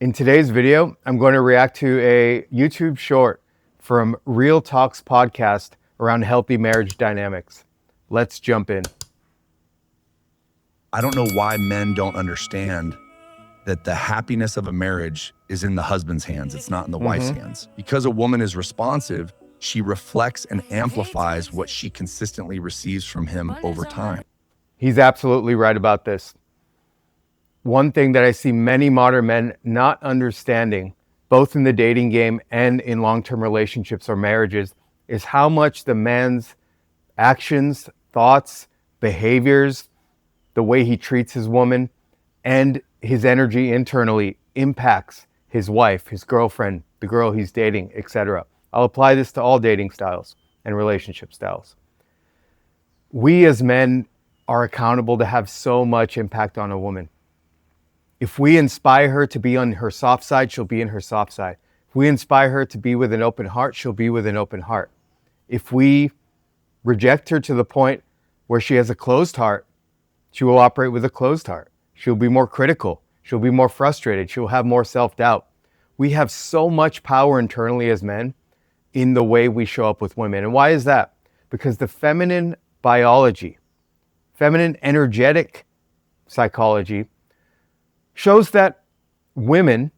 In today's video, I'm going to react to a YouTube short from Real Talks podcast around healthy marriage dynamics. Let's jump in. I don't know why men don't understand that the happiness of a marriage is in the husband's hands. It's not in the wife's hands. Because a woman is responsive, she reflects and amplifies what she consistently receives from him over time. He's absolutely right about this. One thing that I see many modern men not understanding, both in the dating game and in long-term relationships or marriages, is how much the man's actions, thoughts, behaviors, the way he treats his woman, and his energy internally impacts his wife, his girlfriend, the girl he's dating, etc. I'll apply this to all dating styles and relationship styles. We as men are accountable to have so much impact on a woman. If we inspire her to be on her soft side, she'll be in her soft side. If we inspire her to be with an open heart, she'll be with an open heart. If we reject her to the point where she has a closed heart, she will operate with a closed heart. She'll be more critical. She'll be more frustrated. She'll have more self-doubt. We have so much power internally as men in the way we show up with women. And why is that? Because the feminine biology, feminine energetic psychology shows that women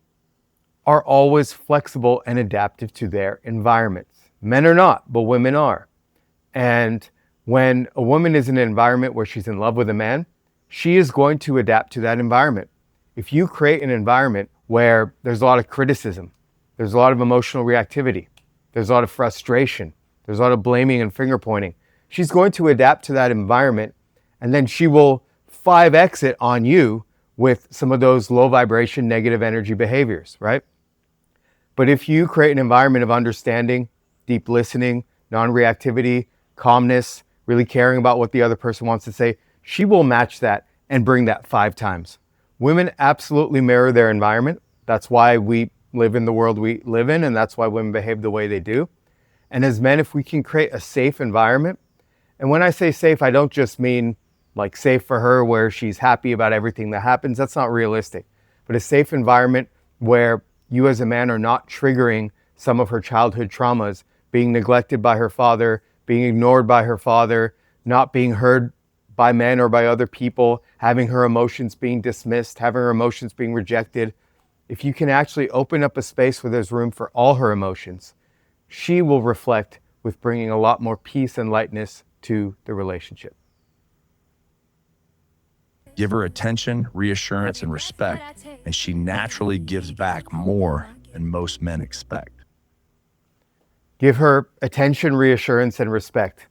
are always flexible and adaptive to their environments. Men are not, but women are. And when a woman is in an environment where she's in love with a man, she is going to adapt to that environment. If you create an environment where there's a lot of criticism, there's a lot of emotional reactivity, there's a lot of frustration, there's a lot of blaming and finger pointing, she's going to adapt to that environment, and then she will 5x it on you with some of those low vibration, negative energy behaviors, right? But if you create an environment of understanding, deep listening, non-reactivity, calmness, really caring about what the other person wants to say, she will match that and bring that 5 times. Women absolutely mirror their environment. That's why we live in the world we live in, and that's why women behave the way they do. And as men, if we can create a safe environment, and when I say safe, I don't just mean like safe for her where she's happy about everything that happens. That's not realistic. But a safe environment where you as a man are not triggering some of her childhood traumas, being neglected by her father, being ignored by her father, not being heard by men or by other people, having her emotions being dismissed, having her emotions being rejected. If you can actually open up a space where there's room for all her emotions, she will reflect with bringing a lot more peace and lightness to the relationship. Give her attention, reassurance, and respect, and she naturally gives back more than most men expect. Give her attention, reassurance, and respect.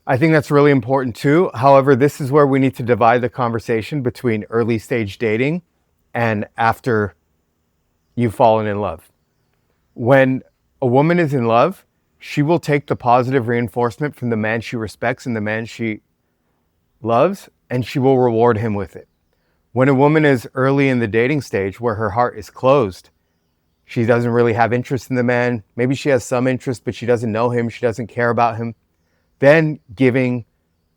I think that's really important too. However, this is where we need to divide the conversation between early stage dating and after you've fallen in love. When a woman is in love, she will take the positive reinforcement from the man she respects and the man she loves, and she will reward him with it. When a woman is early in the dating stage where her heart is closed, she doesn't really have interest in the man. Maybe she has some interest, but she doesn't know him. She doesn't care about him. Then giving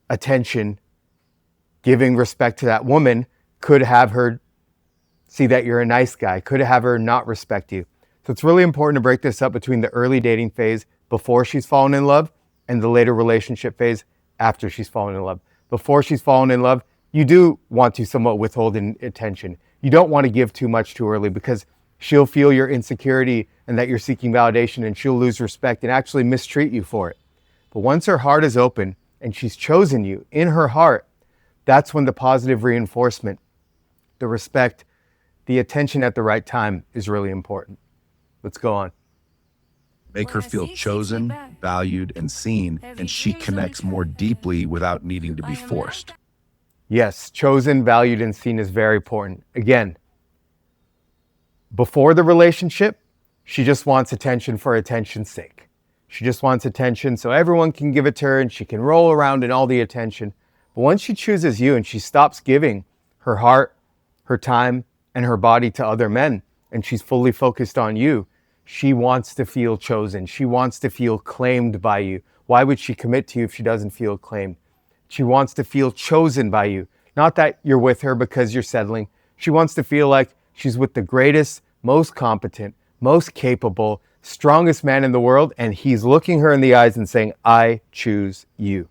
attention, giving respect to that woman could have her see that you're a nice guy, could have her not respect you. So it's really important to break this up between the early dating phase before she's fallen in love and the later relationship phase after she's fallen in love. Before she's fallen in love, you do want to somewhat withhold attention. You don't want to give too much too early because she'll feel your insecurity and that you're seeking validation, and she'll lose respect and actually mistreat you for it. But once her heart is open and she's chosen you in her heart, that's when the positive reinforcement, the respect, the attention at the right time is really important. Let's go on. Make her feel chosen, valued, and seen, and she connects more deeply without needing to be forced. Yes, chosen, valued, and seen is very important. Again, before the relationship, she just wants attention for attention's sake. She just wants attention so everyone can give it to her and she can roll around in all the attention. But once she chooses you and she stops giving her heart, her time, and her body to other men, and she's fully focused on you, she wants to feel chosen. She wants to feel claimed by you. Why would she commit to you if she doesn't feel claimed? She wants to feel chosen by you. Not that you're with her because you're settling. She wants to feel like, She's with the greatest, most competent, most capable, strongest man in the world, and he's looking her in the eyes and saying, I choose you.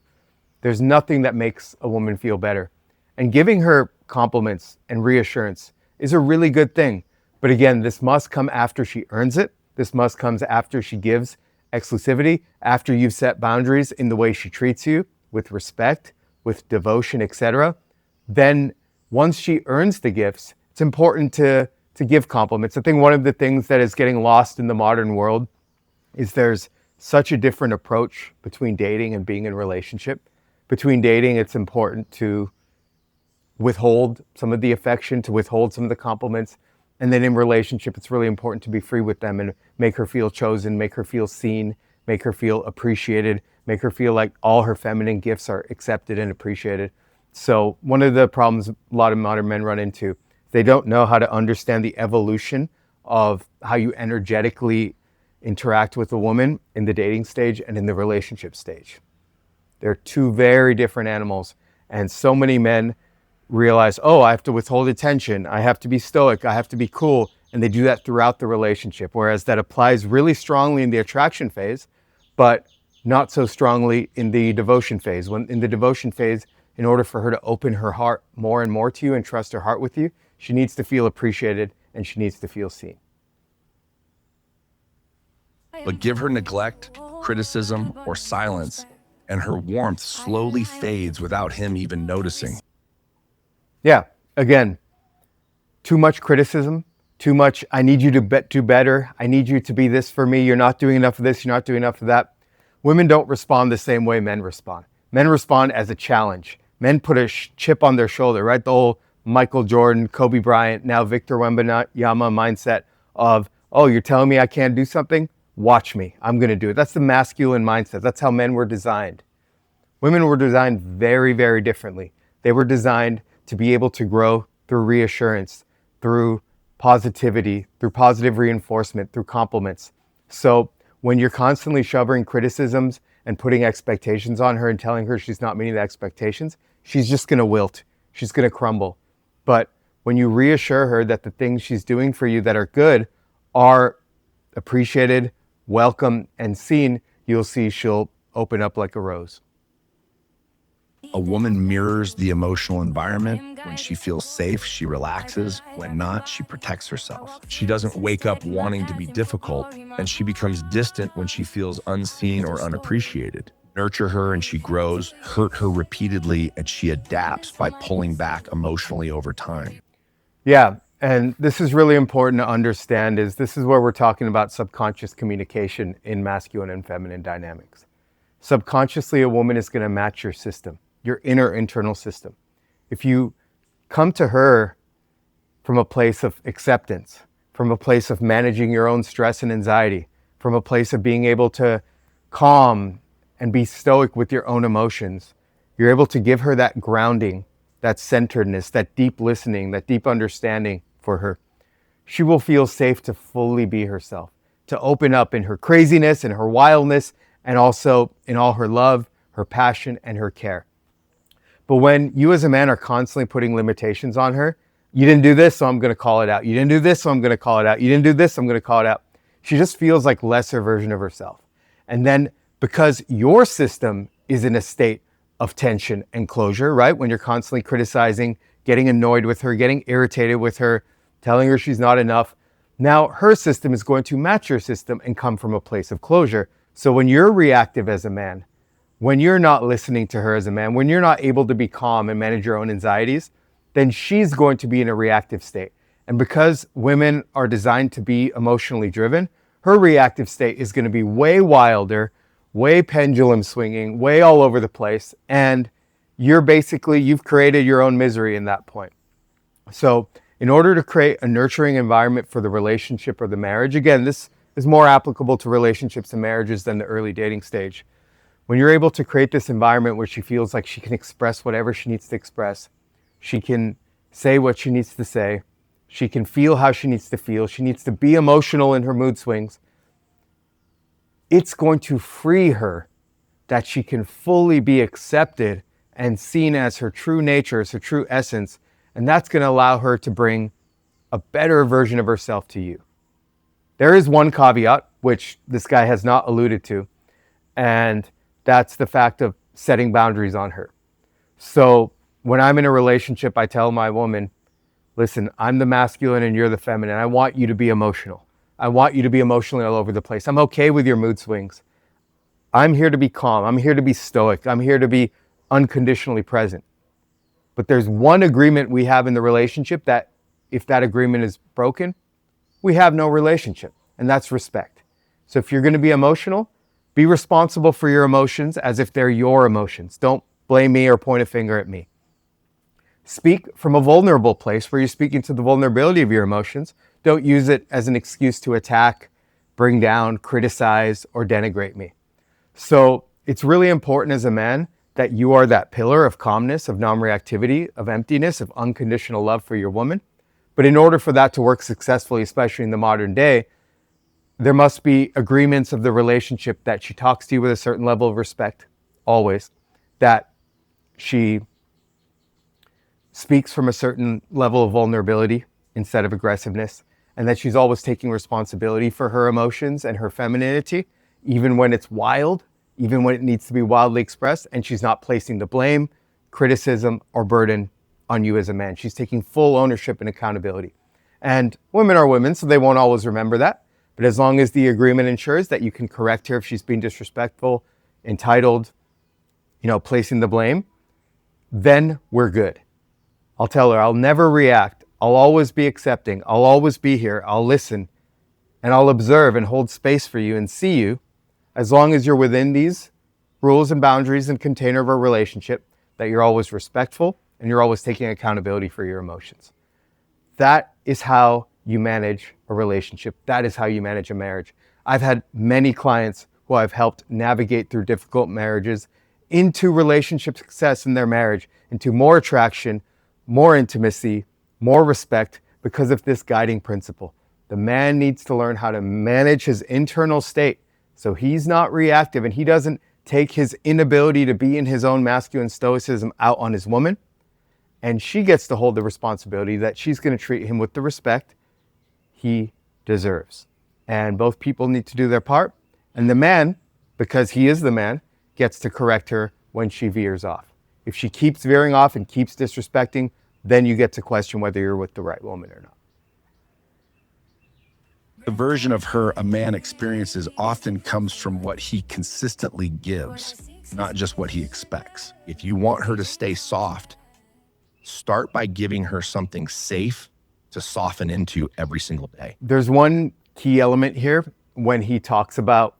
There's nothing that makes a woman feel better. And giving her compliments and reassurance is a really good thing. But again, this must come after she earns it. This must come after she gives exclusivity, after you've set boundaries in the way she treats you, with respect, with devotion, etc. Then once she earns the gifts, it's important to give compliments. I think one of the things that is getting lost in the modern world is there's such a different approach between dating and being in a relationship. Between dating, it's important to withhold some of the affection, to withhold some of the compliments. And then in relationship, it's really important to be free with them and make her feel chosen, make her feel seen, make her feel appreciated, make her feel like all her feminine gifts are accepted and appreciated. So one of the problems a lot of modern men run into, they don't know how to understand the evolution of how you energetically interact with a woman in the dating stage and in the relationship stage. They're two very different animals. And so many men realize, oh, I have to withhold attention. I have to be stoic. I have to be cool. And they do that throughout the relationship. Whereas that applies really strongly in the attraction phase, but not so strongly in the devotion phase. When in the devotion phase, in order for her to open her heart more and more to you and trust her heart with you, she needs to feel appreciated and she needs to feel seen. But give her neglect, criticism, or silence, and her warmth slowly fades without him even noticing. Yeah, again, too much criticism, too much, I need you to do better. I need you to be this for me. You're not doing enough of this. You're not doing enough of that. Women don't respond the same way men respond. Men respond as a challenge. Men put a chip on their shoulder, right? The whole Michael Jordan, Kobe Bryant, now Victor Wembanyama mindset of, oh, you're telling me I can't do something? Watch me. I'm going to do it. That's the masculine mindset. That's how men were designed. Women were designed very, very differently. They were designed to be able to grow through reassurance, through positivity, through positive reinforcement, through compliments. So when you're constantly shoving criticisms and putting expectations on her and telling her she's not meeting the expectations, she's just going to wilt. She's going to crumble. But when you reassure her that the things she's doing for you that are good are appreciated, welcome, and seen, you'll see she'll open up like a rose. A woman mirrors the emotional environment. When she feels safe, she relaxes. When not, she protects herself. She doesn't wake up wanting to be difficult, and she becomes distant when she feels unseen or unappreciated. Nurture her and she grows, hurt her repeatedly, and she adapts by pulling back emotionally over time. Yeah, and this is really important to understand is this is where we're talking about subconscious communication in masculine and feminine dynamics. Subconsciously, a woman is going to match your system, your inner internal system. If you come to her from a place of acceptance, from a place of managing your own stress and anxiety, from a place of being able to calm and be stoic with your own emotions, you're able to give her that grounding, that centeredness, that deep listening, that deep understanding for her. She will feel safe to fully be herself, to open up in her craziness and her wildness, and also in all her love, her passion, and her care. But when you as a man are constantly putting limitations on her, you didn't do this, so I'm going to call it out. You didn't do this, so I'm going to call it out. You didn't do this, I'm going to call it out. She just feels like lesser version of herself. And then because your system is in a state of tension and closure, right? When you're constantly criticizing, getting annoyed with her, getting irritated with her, telling her she's not enough. Now her system is going to match your system and come from a place of closure. So when you're reactive as a man, when you're not listening to her as a man, when you're not able to be calm and manage your own anxieties, then she's going to be in a reactive state. And because women are designed to be emotionally driven, her reactive state is going to be way wilder, way pendulum swinging, way all over the place. And you've created your own misery in that point. So in order to create a nurturing environment for the relationship or the marriage, again, this is more applicable to relationships and marriages than the early dating stage. When you're able to create this environment where she feels like she can express whatever she needs to express, she can say what she needs to say, she can feel how she needs to feel, she needs to be emotional in her mood swings, it's going to free her that she can fully be accepted and seen as her true nature, as her true essence. And that's going to allow her to bring a better version of herself to you. There is one caveat, which this guy has not alluded to, and that's the fact of setting boundaries on her. So when I'm in a relationship, I tell my woman, listen, I'm the masculine and you're the feminine. I want you to be emotional. I want you to be emotionally all over the place. I'm okay with your mood swings. I'm here to be calm. I'm here to be stoic. I'm here to be unconditionally present. But there's one agreement we have in the relationship that if that agreement is broken, we have no relationship, and that's respect. So if you're going to be emotional, be responsible for your emotions as if they're your emotions. Don't blame me or point a finger at me. Speak from a vulnerable place where you're speaking to the vulnerability of your emotions. Don't use it as an excuse to attack, bring down, criticize, or denigrate me. So it's really important as a man that you are that pillar of calmness, of non-reactivity, of emptiness, of unconditional love for your woman. But in order for that to work successfully, especially in the modern day, there must be agreements of the relationship that she talks to you with a certain level of respect, always, that she speaks from a certain level of vulnerability instead of aggressiveness, and that she's always taking responsibility for her emotions and her femininity, even when it's wild, even when it needs to be wildly expressed, and she's not placing the blame, criticism, or burden on you as a man. She's taking full ownership and accountability. And women are women, so they won't always remember that. But as long as the agreement ensures that you can correct her if she's being disrespectful, entitled, placing the blame, then we're good. I'll tell her, I'll never react. I'll always be accepting. I'll always be here. I'll listen. And I'll observe and hold space for you and see you, as long as you're within these rules and boundaries and container of a relationship, that you're always respectful and you're always taking accountability for your emotions. That is how you manage a relationship. That is how you manage a marriage. I've had many clients who I've helped navigate through difficult marriages into relationship success in their marriage, into more attraction, more intimacy, more respect, because of this guiding principle. The man needs to learn how to manage his internal state so he's not reactive and he doesn't take his inability to be in his own masculine stoicism out on his woman. And she gets to hold the responsibility that she's going to treat him with the respect he deserves. And both people need to do their part. And the man, because he is the man, gets to correct her when she veers off. If she keeps veering off and keeps disrespecting, then you get to question whether you're with the right woman or not. The version of her a man experiences often comes from what he consistently gives, not just what he expects. If you want her to stay soft, start by giving her something safe to soften into every single day. There's one key element here when he talks about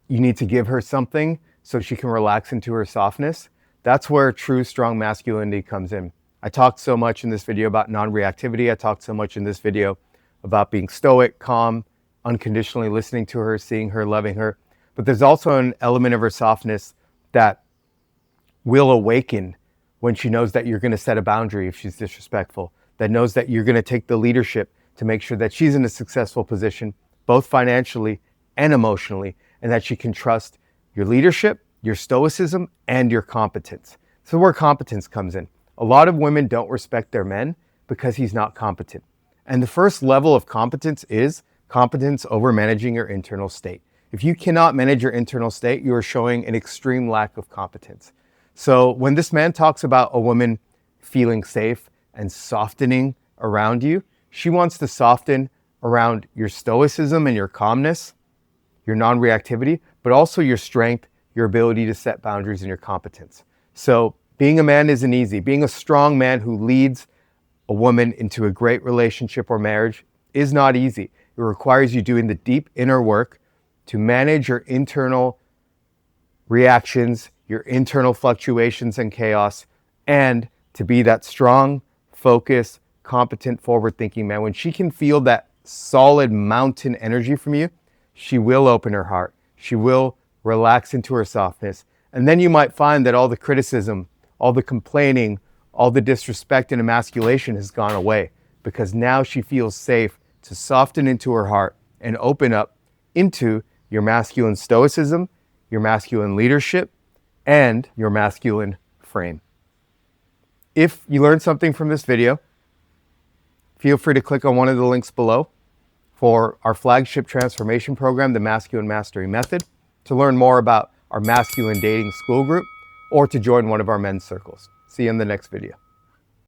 you need to give her something so she can relax into her softness. That's where true strong masculinity comes in. I talked so much in this video about non-reactivity. I talked so much in this video about being stoic, calm, unconditionally listening to her, seeing her, loving her. But there's also an element of her softness that will awaken when she knows that you're going to set a boundary if she's disrespectful, that knows that you're going to take the leadership to make sure that she's in a successful position, both financially and emotionally, and that she can trust your leadership, your stoicism, and your competence. So where competence comes in. A lot of women don't respect their men because he's not competent. And the first level of competence is competence over managing your internal state. If you cannot manage your internal state, you are showing an extreme lack of competence. So when this man talks about a woman feeling safe and softening around you, she wants to soften around your stoicism and your calmness, your non-reactivity, but also your strength, your ability to set boundaries, and your competence. So being a man isn't easy. Being a strong man who leads a woman into a great relationship or marriage is not easy. It requires you doing the deep inner work to manage your internal reactions, your internal fluctuations and chaos, and to be that strong, focused, competent, forward-thinking man. When she can feel that solid mountain energy from you, she will open her heart. She will relax into her softness. And then you might find that all the criticism, all the complaining, all the disrespect and emasculation has gone away, because now she feels safe to soften into her heart and open up into your masculine stoicism, your masculine leadership, and your masculine frame. If you learned something from this video, if Feel free to click on one of the links below for our flagship transformation program, the Masculine Mastery Method, to learn more about our masculine dating school group, or to join one of our men's circles. See you in the next video.